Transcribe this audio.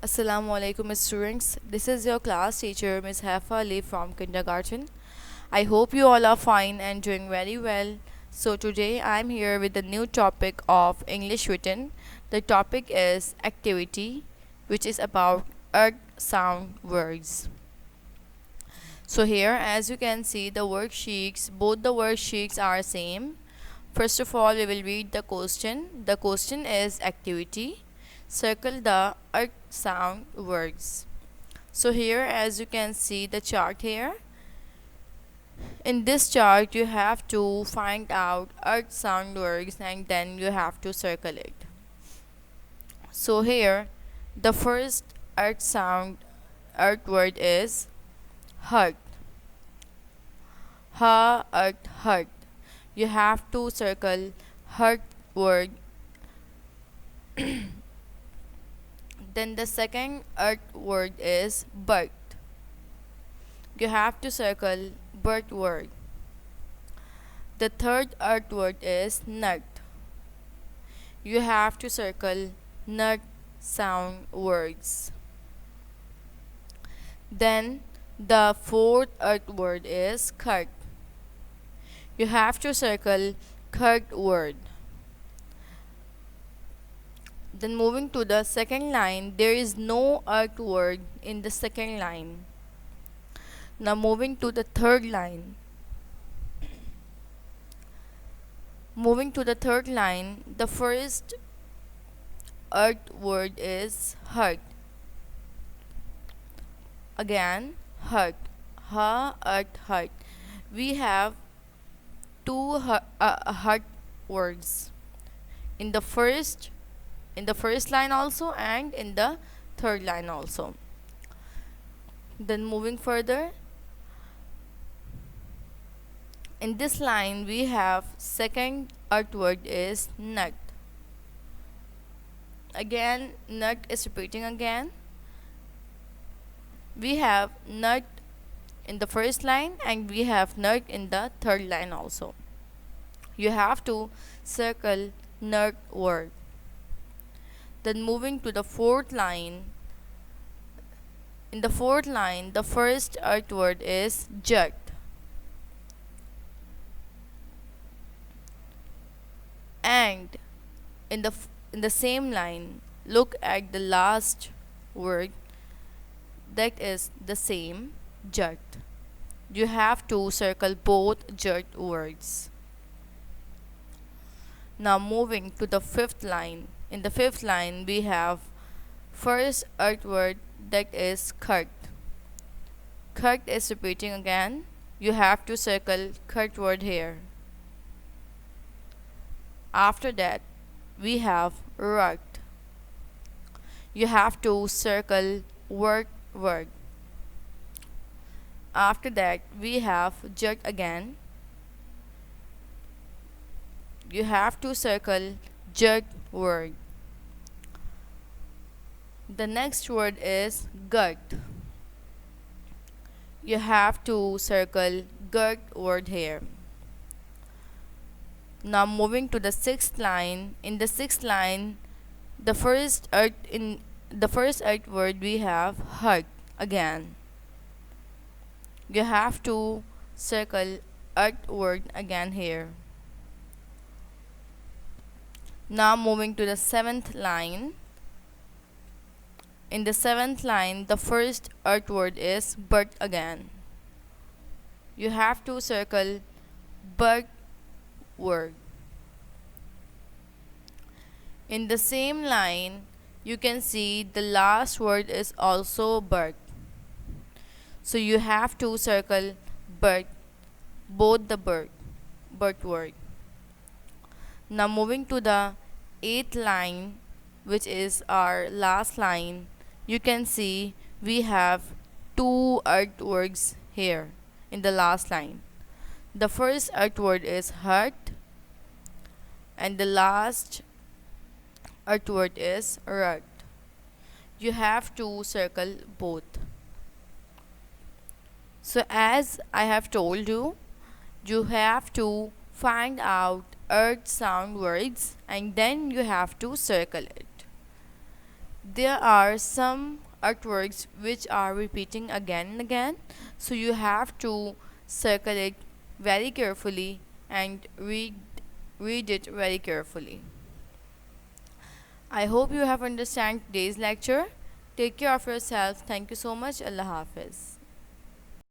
Assalamu alaikum students. This is your class teacher Ms. Haifa Ali from kindergarten. I hope you all are fine and doing very well. So today I am here with the new topic of English written. The topic is activity, which is about earth sound words. So here as you can see the worksheets, both the worksheets are same. First of all we will read the question. The question is activity. Circle the earth sound words. So here as you can see the chart here. In this chart you have to find out earth sound words and then you have to circle it. So here the first earth word is hurt. Hurt. You have to circle hurt word. Then the second earth word is bird. You have to circle bird word. The third earth word is nut. You have to circle nut sound words. Then the fourth earth word is cut. You have to circle cut word. Then moving to the second line, there is no earth word in the second line. Now moving to the third line. The first earth word is hurt. Again, hurt. Hurt. We have two hurt words in the first line also and in the third line also. Then moving further, in this line we have second earth word is nut. Again nut is repeating again. We have nut in the first line and we have nut in the third line also. You have to circle nut word. Then moving to the fourth line. In the fourth line, the first earth word is jut. And in the same line, look at the last word, that is the same, jut. You have to circle both jut words. Now moving to the fifth line. In the fifth line we have first earth word, that is cut. Cut is repeating again. You have to circle cut word here. After that we have rut. You have to circle work word. After that we have jut again. You have to circle jut word. The next word is gut. You have to circle gut word here. Now moving to the sixth line. In the sixth line, the first earth word we have hurt again. You have to circle earth word again here. Now moving to the seventh line. In the seventh line, the first earth word is bird again. You have to circle bird word. In the same line, you can see the last word is also bird. So you have to circle bird, both the bird word. Now moving to the eighth line, which is our last line, you can see we have two earth words here in the last line. The first earth word is hurt and the last earth word is rut. You have to circle both. So as I have told you, you have to find out earth sound words and then you have to circle it. There are some artworks which are repeating again and again, so you have to circle it very carefully and read it very carefully. I hope you have understand today's lecture. Take care of yourself. Thank you so much. Allah Hafiz.